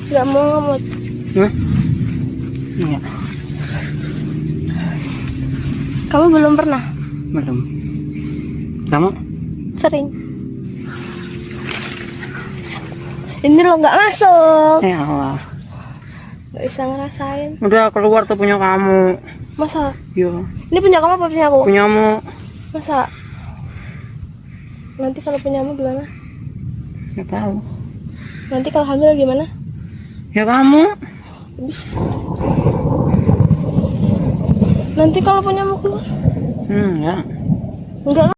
Nggak mau ngemut. Hah? Enggak. Kamu belum pernah? Belum. Kamu? Sering. Ini lo nggak masuk. Ya Allah. Nggak bisa ngerasain. Udah keluar tuh punya kamu. Masa? Iya. Ini punya kamu apa punya aku? Punyamu. Masa? Nanti kalau punyamu gimana? Nggak tahu. Nanti kalau hamil gimana? Ya kamu. Bisa. Nanti kalau punyamu keluar? Ya. Enggak.